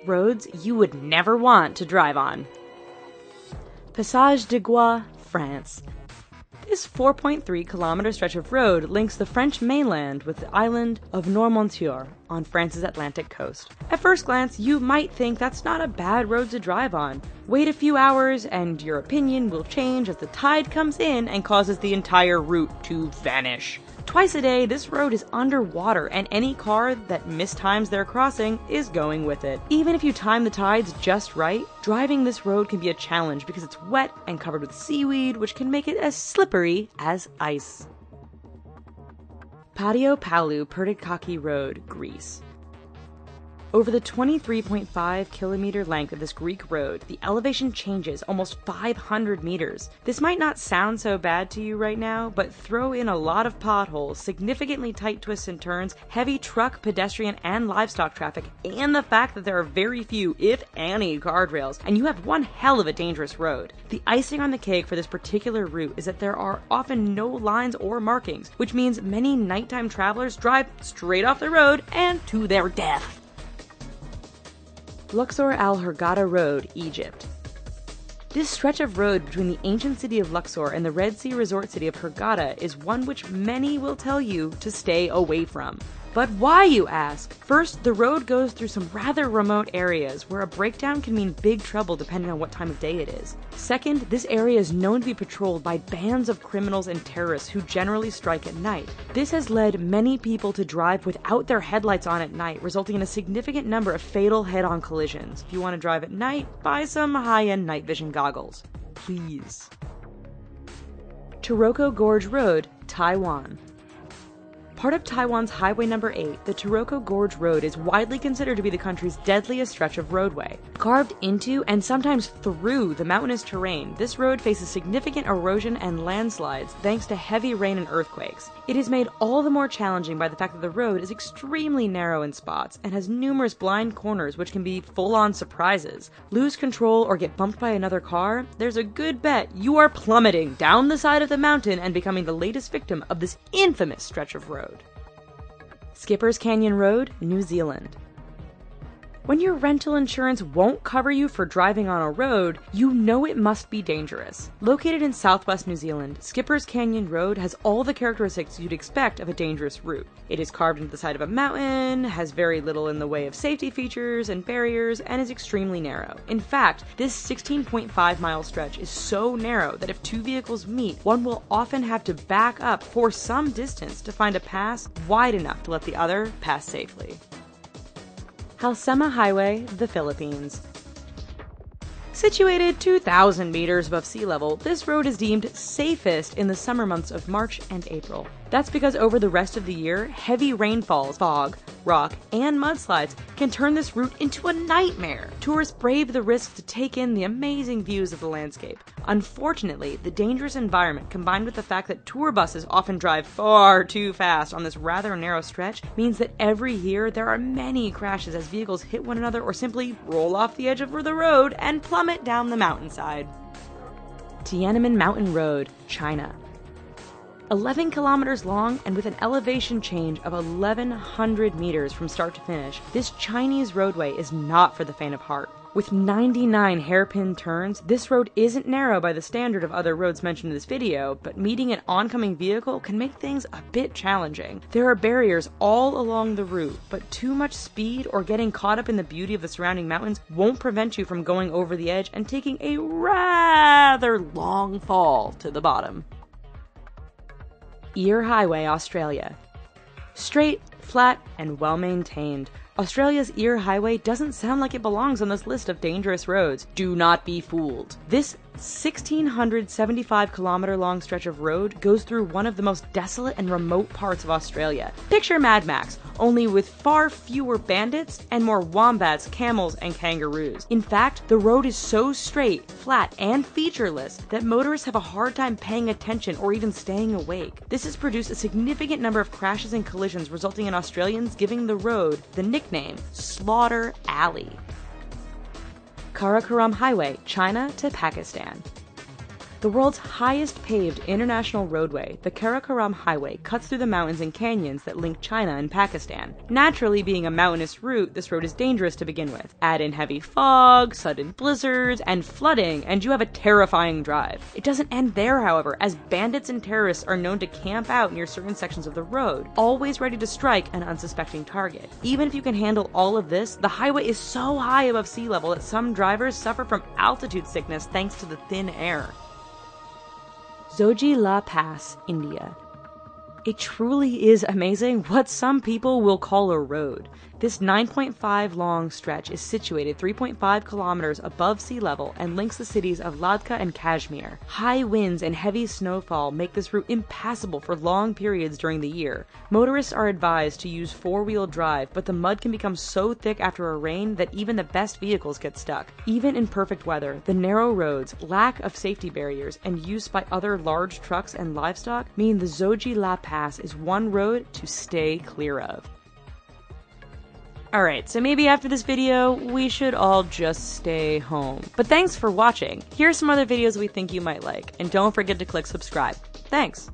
roads you would never want to drive on. Passage de Gois, France. This 4.3-kilometer stretch of road links the French mainland with the island of Noirmoutier on France's Atlantic coast. At first glance, you might think that's not a bad road to drive on. Wait a few hours and your opinion will change as the tide comes in and causes the entire route to vanish. Twice a day, this road is underwater, and any car that mistimes their crossing is going with it. Even if you time the tides just right, driving this road can be a challenge because it's wet and covered with seaweed, which can make it as slippery as ice. Patio Palu Pertikachi Road, Greece. Over the 23.5-kilometer length of this Greek road, the elevation changes almost 500 meters. This might not sound so bad to you right now, but throw in a lot of potholes, significantly tight twists and turns, heavy truck, pedestrian, and livestock traffic, and the fact that there are very few, if any, guardrails, and you have one hell of a dangerous road. The icing on the cake for this particular route is that there are often no lines or markings, which means many nighttime travelers drive straight off the road and to their death. Luxor Al Hurghada Road, Egypt. This stretch of road between the ancient city of Luxor and the Red Sea resort city of Hurghada is one which many will tell you to stay away from. But why, you ask? First, the road goes through some rather remote areas where a breakdown can mean big trouble depending on what time of day it is. Second, this area is known to be patrolled by bands of criminals and terrorists who generally strike at night. This has led many people to drive without their headlights on at night, resulting in a significant number of fatal head-on collisions. If you want to drive at night, buy some high-end night vision goggles. Please. Taroko Gorge Road, Taiwan. Part of Taiwan's Highway No. 8, the Taroko Gorge Road is widely considered to be the country's deadliest stretch of roadway. Carved into and sometimes through the mountainous terrain, this road faces significant erosion and landslides thanks to heavy rain and earthquakes. It is made all the more challenging by the fact that the road is extremely narrow in spots and has numerous blind corners which can be full-on surprises. Lose control or get bumped by another car? There's a good bet you are plummeting down the side of the mountain and becoming the latest victim of this infamous stretch of road. Skipper's Canyon Road, New Zealand. When your rental insurance won't cover you for driving on a road, you know it must be dangerous. Located in southwest New Zealand, Skipper's Canyon Road has all the characteristics you'd expect of a dangerous route. It is carved into the side of a mountain, has very little in the way of safety features and barriers, and is extremely narrow. In fact, this 16.5-mile stretch is so narrow that if two vehicles meet, one will often have to back up for some distance to find a pass wide enough to let the other pass safely. Halsema Highway, the Philippines. Situated 2,000 meters above sea level, this road is deemed safest in the summer months of March and April. That's because over the rest of the year, heavy rainfalls, fog, rock, and mudslides can turn this route into a nightmare. Tourists brave the risk to take in the amazing views of the landscape. Unfortunately, the dangerous environment combined with the fact that tour buses often drive far too fast on this rather narrow stretch means that every year there are many crashes as vehicles hit one another or simply roll off the edge of the road and plummet down the mountainside. Tiananmen Mountain Road, China. 11 kilometers long and with an elevation change of 1,100 meters from start to finish, this Chinese roadway is not for the faint of heart. With 99 hairpin turns, this road isn't narrow by the standard of other roads mentioned in this video, but meeting an oncoming vehicle can make things a bit challenging. There are barriers all along the route, but too much speed or getting caught up in the beauty of the surrounding mountains won't prevent you from going over the edge and taking a rather long fall to the bottom. Eyre Highway, Australia. Straight, flat, and well-maintained, Australia's Eyre Highway doesn't sound like it belongs on this list of dangerous roads. Do not be fooled. This 1,675-kilometer long stretch of road goes through one of the most desolate and remote parts of Australia. Picture Mad Max, only with far fewer bandits and more wombats, camels, and kangaroos. In fact, the road is so straight, flat, and featureless that motorists have a hard time paying attention or even staying awake. This has produced a significant number of crashes and collisions, resulting in Australians giving the road the nickname Slaughter Alley. Karakoram Highway, China to Pakistan. The world's highest paved international roadway, the Karakoram Highway, cuts through the mountains and canyons that link China and Pakistan. Naturally, being a mountainous route, this road is dangerous to begin with. Add in heavy fog, sudden blizzards, and flooding, and you have a terrifying drive. It doesn't end there, however, as bandits and terrorists are known to camp out near certain sections of the road, always ready to strike an unsuspecting target. Even if you can handle all of this, the highway is so high above sea level that some drivers suffer from altitude sickness thanks to the thin air. Zojila Pass, India. It truly is amazing what some people will call a road. This 9.5 long stretch is situated 3.5 kilometers above sea level and links the cities of Ladakh and Kashmir. High winds and heavy snowfall make this route impassable for long periods during the year. Motorists are advised to use four-wheel drive, but the mud can become so thick after a rain that even the best vehicles get stuck. Even in perfect weather, the narrow roads, lack of safety barriers, and use by other large trucks and livestock mean the Zojila Pass is one road to stay clear of. Alright, so maybe after this video, we should all just stay home. But thanks for watching. Here are some other videos we think you might like, and don't forget to click subscribe. Thanks!